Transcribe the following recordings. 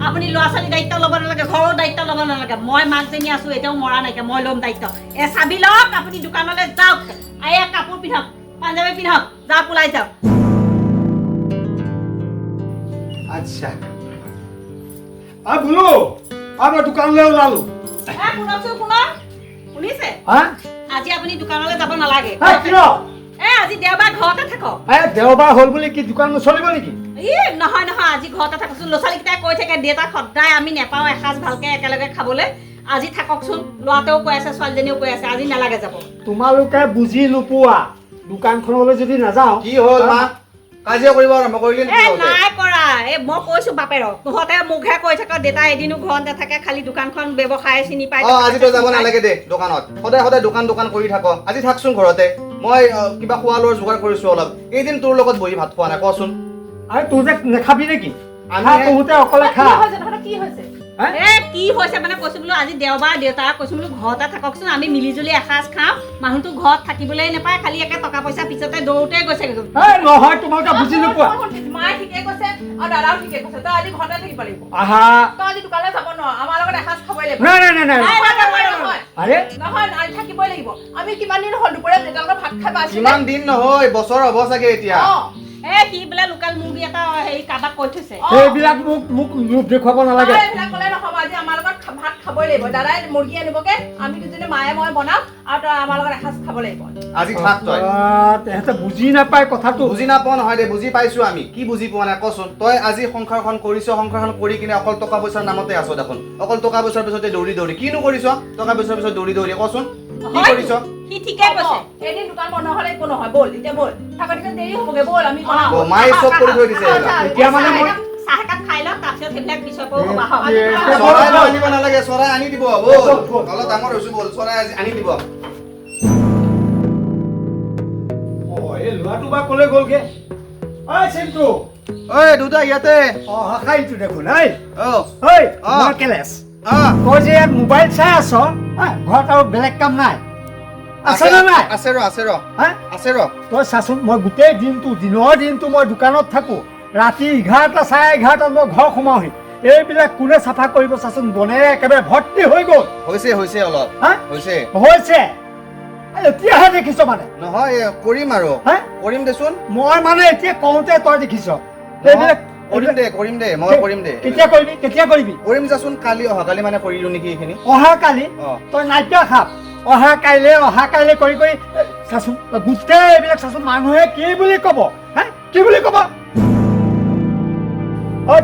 আপুনি ল'ৰা ছোৱালী দায়িত্ব ল'ব নালাগে, ঘৰৰ দায়িত্ব ল'ব নালাগে। মই মাকজনী আছো, এতিয়াও মৰা নাইকিয়া, মই ল'ম দায়িত্ব। চাবি লওক, আপুনি দোকানলৈ যাওক, এয়া কাপোৰ পিন্ধক, পাঞ্জাবী পিন্ধক, যাওক ওলাই যাওক। আচ্ছা বোলো মই দোকানলৈ ওলালো। শুনকচোন, শুনক, শুনিছে? আজি আপুনি দোকানলৈ যাব নালাগে। আজি দেওবাৰ, ঘৰতে থাকক। দেওবাৰ হ'ল বুলি কি দোকান নচলিব নেকি? নহয় নহয়, আজি ঘৰতে থাককচোন। ল'ৰা ছোৱালীকেইটাই কৈ থাকে দেউতাক সদায় আমি নেপাওঁ এসাঁজ ভালকে একেলগে খাবলৈ। আজি থাককচোন। ল'ৰাটোও কৈ আছে, ছোৱালীজনীও কৈ আছে, আজি নালাগে যাব। তোমালোকে বুজি নোপোৱা, দোকানখনলৈ যদি নাযাওঁ। কি হ'ল মা? কাজিয়া কৰিব আৰম্ভ কৰিলি নেকি? নাই কৰা। মই কৈছো বাপেৰক, তহঁতে মুখহে কৈ থাক দেউতা এদিনো ঘৰত নাথাকে, খালি দোকানখন ব্যৱসায় চিনি পায়। আজি তই যাব নালাগে দে দোকানত, সদায় সদায় দোকান কৰি থাক। আজি থাকচোন ঘৰতে, মই কিবা খোৱা লোৱাৰ যোগাৰ কৰিছো অলপ। এদিন তোৰ লগত বহি ভাত খোৱা নাই, কচোন। আৰু তোৰ যে নাখাবি নেকি? তহঁতে অকলে খা। কি হৈছে মানে কৈছো বোলো আজি দেওবাৰ, দেউতা কৈছো বোলো ঘৰতে থাককচোন, আমি মিলি জুলি এসাঁজ খাওঁ। মানুহটো ঘৰত থাকিবলৈ নাপায়, খালি একে টকা পইচা পিছতে দৌৰোতে গৈছে। নহয়, তোমালোকে বুজি নোপোৱা। মায়ে ঠিকে কৈছে আৰু দাদাও ঠিকে কৈছে, তই আজি ঘৰতে থাকিব লাগিব। তই আজি দোকানলৈ যাব নোৱাৰ, আমাৰ লগত এসাঁজ খাবই লাগিব। নহয়, আজি থাকিবই লাগিব। আমি কিমান দিন হ'ল দুপৰীয়া দেউতাৰ লগত ভাত খাই পাইছো? কিমান দিন নহয়, বছৰ হ'ব চাগে এতিয়া। সি বোলে লোকেল মুৰ্গী এটা হেৰি কাৰোবাক কৈ থৈছে। সেইবিলাক মোক লোভ দেখুৱাব নালাগে। এইবিলাক ক'লে নহ'ব, আজি আমাৰ লগত ভাত খাবই লাগিব। দাদাই মুৰ্গী আনিবগে, আমি দুজনী মায়ে মই বনাম আৰু তই আমাৰ লগত এসাঁজ খাব লাগিব। আজি থাক তই। তেহেঁতে বুজি নাপায় কথাটো। বুজি নাপাওঁ নহয় দে, বুজি পাইছো আমি। কি বুজি পোৱা নাই কচোন? তই আজি সংসাৰখন কৰিছ, সংসাৰখন কৰি কিনে অকল টকা পইচাৰ নামতে আছ দেখোন। অকল টকা পইচাৰ পিছতে দৌৰি কিনো কৰিছ? টকা পইচাৰ পিছত দৌৰি কচোন কি কৰিছ? সি ঠিকে কৈছে। এদিন দোকান বন্ধ হ'লে একো নহয়, ব'ল এতিয়া ব'ল। থাকতে দেৰি হ'বগে, ব'ল আমি বনাম। মায়ে চব কৰি থৈ দিছে। এতিয়া মানে মই চাহ একাপ খাই লওক, তাৰপিছত সেইবিলাক পিছৰ পৰাও হ'ব। চৰাই আনিব নালাগে, চৰাই আনি দিব। ব'ল, অলপ ডাঙৰ হৈছো, ব'ল চৰাই আনি দিব। এই ল'ৰাটো বা ক'লে গ'লগে? চিন্তু, ঐ দুটা ইয়াতে। খাইছো দেখোন। কেলেছ তই যে ইয়াত মোবাইল চাই আছ, ঘৰত আৰু বেলেগ কাম নাই আছে নে নাই? আছে ৰ। তই চাচোন, মই গোটেই দিনৰ দিনটো মই দোকানত থাকো। ৰাতি 11টা, 11:30 মই ঘৰ সোমাওহি। এইবিলাক কোনে চাফা কৰিব চাচোন? বনেৰে একেবাৰে ভৰ্তি হৈ গ'ল। হৈছে অলপ হৈছে। এতিয়াহে দেখিছ মানে? নহয়, কৰিম আৰু কৰিম দেচোন। মই মানে এতিয়া কওঁতে তই দেখিছ। এইবিলাক কৰিম দে, মই কৰিম দে। কেতিয়া কৰিবি? কৰিম যাচোন, অহাকালি মানে কৰিলো নেকি এইখিনি। অহাকালি? তই নাইকিয়া খাপ। অহা কাইলে কৰি চাচোন, গোটেই এইবিলাক চাচোন, মানুহে কি বুলি কব? কি বুলি কব?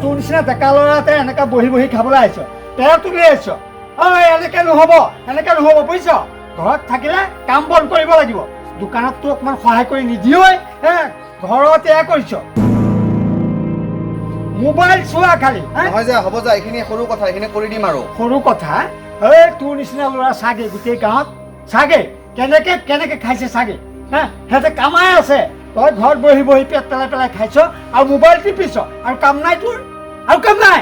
তোৰ নিচিনা ডেকা ল'ৰাতে এনেকা বহি খাবলৈ আহিছ, তেৰ তুলি আহিছ। এনেকে নহব বুজিছ? ঘৰত থাকিলে কাম বন কৰিব লাগিব। দোকানততো অকমান সহায় কৰি নিদিয়ে। ঘৰত এয়া কৰিছ, মোবাইল চোৱা খালি। নহয় যা, হ'ব যা, এইখিনি সৰু কথা, এইখিনি কৰি দিম আৰু। সৰু কথা? তোৰ নিচিনা ল'ৰা চাগে গোটেই গাঁৱত চাগে কেনেকে খাইছে চাগে। সিহঁতে কামাই আছে, তই ঘৰত বহি পেট পেলাই খাইছ আৰু মোবাইল টিপিছ, আৰু কাম নাই তোৰ? আৰু কাম নাই?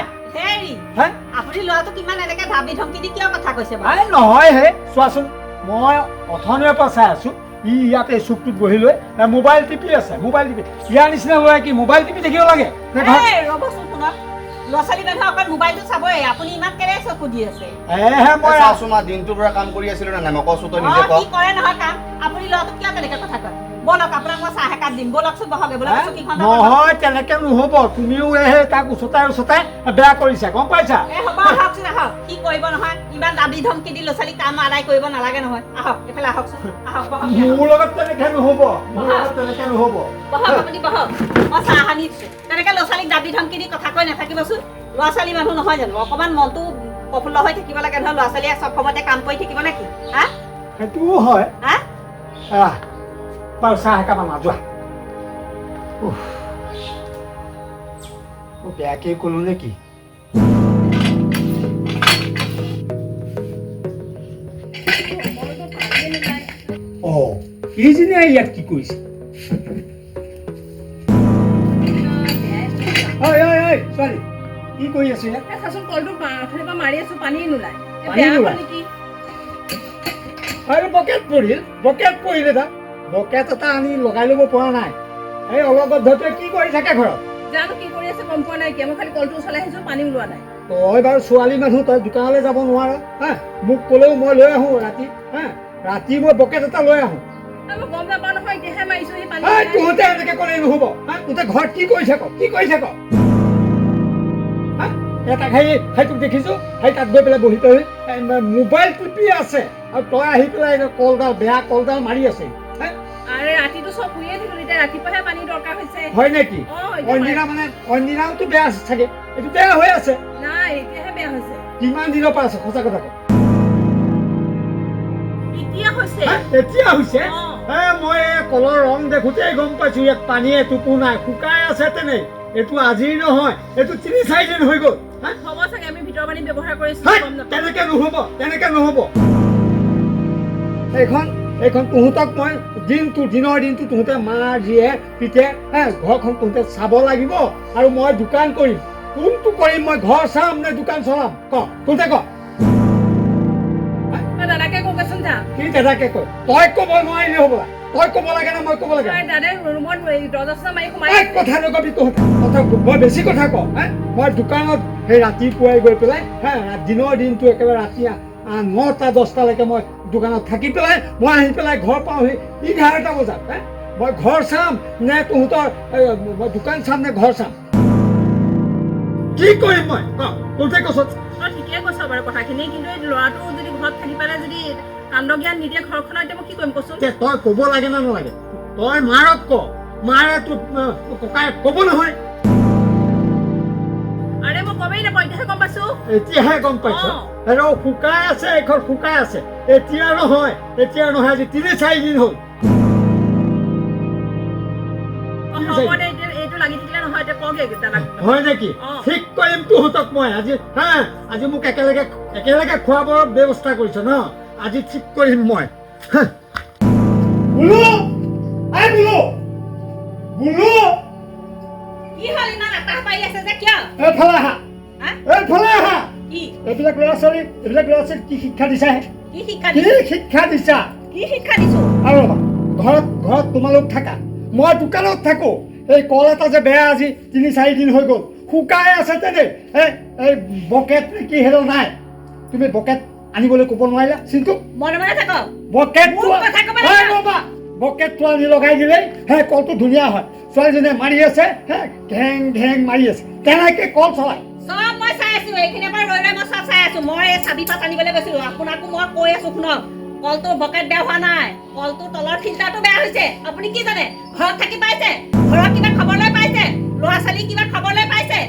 আপুনি ল'ৰাটোক কিমান এনেকে ভাবি ধমকি দি কিয় কথা কৈছে? নহয় চোৱাচোন, মই অথনিৰে পৰা চাই আছো, ই ইয়াতে চুকটোত বহি লৈ মোবাইল টিপি আছে। ইয়াৰ নিচিনা ল'ৰাই কি মোবাইল টিপি থাকিব লাগে? ৰ'বচোন, শুনক, ল'ৰা ছোৱালী মানুহে অকল মোবাইলটো চাবই, আপুনি ইমান কেনেকে চকু দি আছে? মই আছো মা, দিনটোৰ পৰা কাম কৰি আছিলো নে নাই মই কৈছো, তই নিজে ক। কি কৰে নহয় কাম? আপুনি ল'ৰাটোক কিয় তেনেকে কথা কয়? বলক, আপোনাক মই চাহ একাপ দিম, বলকচোন বহকে, বলক। নহয়, তেনেকে নহব। তুমিও তাক উচতাই বেয়া কৰিছা, গম পাইছা? হ'ব, আহকচোন, আহক। কি কৰিব নহয়, ইমান দাবী ধমকি দি ল'ৰা ছোৱালী কাম আদায় কৰিব নালাগে নহয়। আহক, এইফালে আহকচোন, আহক। মোৰ লগত তেনেকে নহব, বহক, আপুনি বহক, মই চাহ আনি দিছো। তেনেকে ল'ৰা ছোৱালীক দাবী ধমকি দি কথা কৈ নাথাকিবচোন। ল'ৰা ছোৱালী মানুহ নহয় জানো, অকমান মনটো প্ৰফুল্ল হৈ থাকিব লাগে নহয়। ল'ৰা ছোৱালীয়ে চব সময়তে কাম কৰি থাকিব নেকি? সেইটোও হয়। বাৰু চাহ একাপ আনা, যোৱা। বেয়াকে কলো নেকি? এইজনীয়ে ইয়াত কি কৰিছে? ছোৱালী কি কৰি আছে? চাচোন, কলটো মাৰি আছো, পানী নোলায়। বকেট পৰিল এটা। বকেট এটা আনি লগাই ল'ব পৰা নাই। এই অলপ কি কৰি থাকে ঘৰত? জানো কি কৰি আছে, গম পোৱা নাই। মই খালি কলটো ওচৰলৈ আহিছো, পানী ওলোৱা নাই। তই বাৰু ছোৱালী মানুহ, তই দোকানলৈ যাব নোৱাৰ হা। মোক ক'লেও মই লৈ আহোঁ ৰাতি হা। ৰাতি মই বকেট এটা লৈ আহোঁ। মই গম নাপাওঁ নহয়, এতিয়াহে মাৰিছো সেই পানী। তহঁতে এনেকৈ ক'লে নহ'ব হা। তহঁতে ঘৰত কি কৰি থাক, কি কৰি থাক হা। এটা তোক দেখিছোঁ, সেই তাত গৈ পেলাই বহি তই মোবাইল টিপি আছে, আৰু তই আহি পেলাই কলডাল বেয়া কলডাল মাৰি আছে হা। আৰে ৰাতিটো চব শুয়ে থাকিলো, এতিয়া ৰাতিপুৱাহে পানী দৰকাৰ হৈছে। হয় নেকি? এতিয়া অন্যদিনা মানে অন্যদিনাওতো বেয়া আছে চাগে, এইটো বেয়া হৈ আছে। নাই, এতিয়াহে বেয়া হৈছে। কিমান দিনৰ পৰা আছে সঁচা কথা ক? এতিয়া হৈছে। এতিয়া হৈছে? অ। মই এই কলৰ ৰং দেখোঁতেই গম পাইছোঁ ইয়াত পানী এটোপো নাই, শুকাই আছে তেনেই। এইটো আজিৰ নহয়, এইটো ৩-৪ দিন হৈ গ'ল। হ'ব চাগে, আমি ভিতৰৰ পানী ব্যৱহাৰ কৰিছো, গম নাপাওঁ। তেনেকে নহ'ব, তেনেকে নহ'ব। এইখন তহঁতক মই দিনৰ দিনটো তহঁতে মা জীয়ে পিতে ঘৰখন তহঁতে চাব লাগিব, আৰু মই দোকান কৰিম। কোনটো কৰিম মই? ঘৰ চাম নে দোকান চলাম? তহঁতে ক। দাদাকে কওকচোন যা। কি দাদাকে কয়? তই ক'ব নোৱাৰিলি হ'বলা। তই ক'ব লাগে না মই ক'ব লাগে? দাদাই ৰুমত দৰ্জা মাৰি সোমাই কথা নকবি তহঁতে। মই বেছি কথা কওঁ মই দোকানত সেই ৰাতিপুৱাই গৈ পেলাই দিনৰ দিনটো একেবাৰে ৰাতি 9টা-10টালৈকে মই দোকানত থাকি পেলাই মই আহি পেলাই ঘৰ পাওঁহি 11টা বজাত। মই ঘৰ চাম নে তহঁতৰ মই দোকান চাম নে ঘৰ চাম? কি কৰিম মই তহঁতে কচোন? ঠিকে কৈছ বাৰু কথাখিনি, কিন্তু এই ল'ৰাটো যদি ঘৰত থাকি পেলাই যদি কাণ্ড জ্ঞান নিদিয়ে ঘৰখনত, এতিয়া মই কি কৰিম কচোন? তই ক'ব লাগে না নালাগে? তই মাৰক ক, মাৰে তোৰ ককাই ক'ব নহয়? আৰে মই গমেই নাপাওঁ, এতিয়াহে গম পাইছো। এতিয়াহে গম পাইছ? শুকাই আছে, এইখন শুকাই আছে। এতিয়া নহয় আজি 3-4 দিন হ'ল। হ'ব দে, এইটো লাগি থাকিলে নহয়, এতিয়া কওঁগে দাদাক। হয় নেকি? ঠিক কৰিম তহঁতক মই আজি আজি মোক একেলগে খোৱা বোৱাৰ ব্যৱস্থা কৰিছ ন? আজি ঠিক কৰিম মই। কি হ'ল ইমান আটাহ পাৰি আছে যে কিয়? এইফালে আহা। কি এইবিলাক ল'ৰা ছোৱালী কি শিক্ষা দিছা? কি শিক্ষা কি দিছো? শিক্ষা দিছা? কি শিক্ষা দিছো? আৰু ঘৰত তোমালোক থাকা, মই দোকানত থাকো। এই কল এটা যে বেয়া আজি 3-4 দিন হৈ গ'ল, শুকাই আছে তেনে। এই বকেট কি হেৰি নাই? তুমি বকেট আনিবলৈ ক'ব নোৱাৰিলা? চিন্তু মনে মনে থাক। বকেটটো আনি লগাই দিলেই কলটো ধুনীয়া হয়। ছোৱালীজনীয়ে মাৰি আছে ঘেং মাৰি আছে, কেনেকে কল চলাই? চব মই চাই আছো, এইখিনিৰ পৰা ৰৈ মই চব চাই আছো। মই এই চাবি পাত আনিবলৈ গৈছিলো, আপোনাকো মই কৈ আছো শুনক। কলটোৰ বকেট বেয়া হোৱা নাই, কলটোৰ তলৰ ফিল্টাৰটো বেয়া হৈছে। আপুনি কি জানে? ঘৰত থাকি পাইছে? ঘৰত কিবা খবৰ লৈ পাইছে? ল'ৰা ছোৱালী কিবা খবৰ লৈ পাইছে?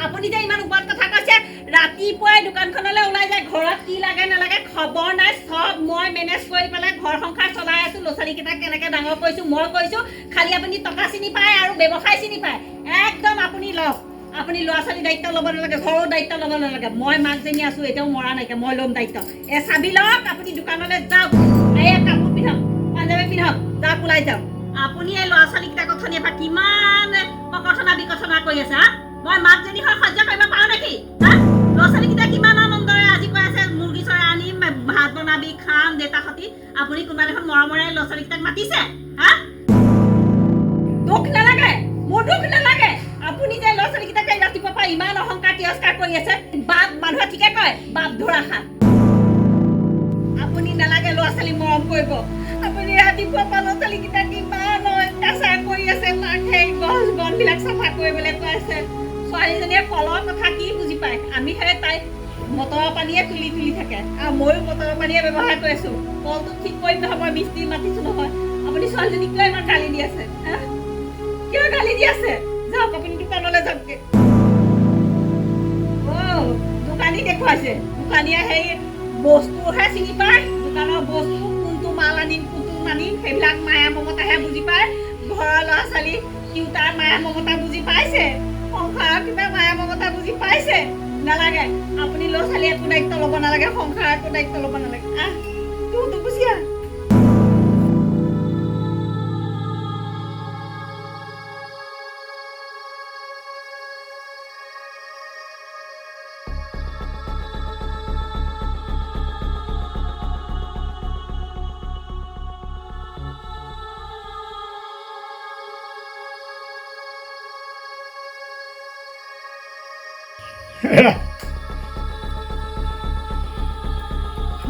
আপুনি যে ইমান ওপৰত কথা কৈছে, ৰাতিপুৱাই দোকানখনলৈ ওলাই যায়, ঘৰত কি লাগে নালাগে খবৰ নাই। চব মই মেনেজ কৰি পেলাই ঘৰ সংসাৰ চলাই আছো। ল'ৰা ছোৱালীকেইটাক কেনেকে ডাঙৰ কৰিছো মই কৈছো। খালি আপুনি টকা চিনি পায় আৰু ব্যৱসায় চিনি পায়। একদম আপুনি লওক। আপুনি ল'ৰা ছোৱালীৰ দায়িত্ব ল'ব নালাগে, ঘৰৰ দায়িত্ব ল'ব নালাগে। মই মাকজনী আছো, এতিয়াও মৰা নাইকিয়া, মই ল'ম দায়িত্ব। চাবি লওক, আপুনি দোকানলৈ যাওক, এই কাপোৰ পিন্ধক, পাঞ্জাবী পিন্ধক, যাওক ওলাই যাওক। আপুনি এই ল'ৰা ছোৱালীকেইটাক অথনিৰ পৰা কিমান ককথনা বিকথনা কৰি আছে? মই মাকজনী হৈ সহ্য কৰিব পাৰো নেকি? ল'ৰা ছোৱালীকেইটা কিমান আনন্দৰে আজি কৈ আছে মুৰ্গী চৰাই আনিম, ভাত বনাবি, খাম দেউতাৰ সতি। আপুনি কোনোবা এখন মৰমৰে ল'ৰা ছোৱালীকেইটাক মাতিছে? দুখ নালাগে? মোৰ দুখ নালাগে? আপুনি যে ল'ৰা ছোৱালীকেইটাক ৰাতিপুৱাৰ পৰা ইমান অহংকাৰ তিৰস্কাৰ কৰি আছে। বাপ মানুহে ঠিকে কয়, বাপ ধৰা হাত। আপুনি নালাগে ল'ৰা ছোৱালী মৰম কৰিব। আপুনি ৰাতিপুৱা পৰা ল'ৰা ছোৱালীকেইটাক ইমান অত্যাচাৰ কৰি আছে। মাক সেই গছ বনবিলাক চাফা কৰিবলৈ কৈ আছে। ছোৱালীজনীয়ে কলৰ কথা কি বুজি পায়? আমিহে তাই মটৰৰ পানীয়ে তুলি থাকে, আৰু ময়ো মটৰৰ পানীয়ে ব্যৱহাৰ কৰি আছো। কলটো ঠিক কৰিম নহয়, মই মিস্ত্ৰী মাতিছো নহয়। আপুনি ছোৱালীজনীক কিয় ইমান গালি দি আছে? কিয় গালি দি আছে? যাওক আপুনি দোকানলৈ যাওকগে। দোকানী দেখুৱাইছে। দোকানীয়ে সেই বস্তুহে চিনি পায়, দোকানৰ বস্তু কোনটো মাল আনিম কোনটো নানিম সেইবিলাক মায়া মমতাহে বুজি পায়। ঘৰৰ ল'ৰা ছোৱালী কিউটাৰ মায়া মমতা বুজি পাইছে? সংসাৰৰ কিবা মায়া মমতা বুজি পাইছে? নালাগে। আপুনি ল'ৰা ছোৱালী একো দায়িত্ব ল'ব নালাগে, সংসাৰৰ একো দায়িত্ব ল'ব নালাগে। তোৰতো গুচি আহ।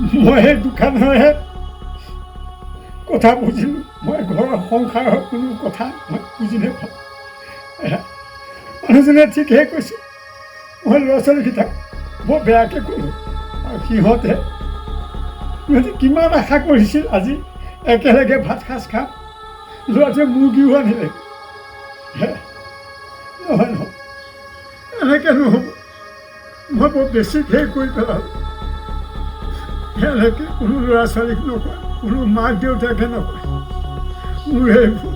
মই সেই দোকানৰহে কথা বুজিলোঁ। মই ঘৰৰ সংসাৰৰ কোনো কথা মই বুজি নাপাওঁ। মানুহজনে ঠিকেই কৈছে। মই ল'ৰা ছোৱালীকেইটাক বৰ বেয়াকৈ ক'লোঁ আৰু সিহঁতে কিমান আশা কৰিছিল আজি একেলগে ভাত সাজ খাম। ল'ৰাটোৱে মুৰ্গীও আনিলে। নহয় নহয়, এনেকৈ নহ'ব। মই বৰ বেছি ধেৰ কৰি পেলালোঁ। এনেকৈ কোনো ল'ৰা ছোৱালীক নকয়, কোনো মাক দেউতাকে নকয়। মোৰ এই ভুল।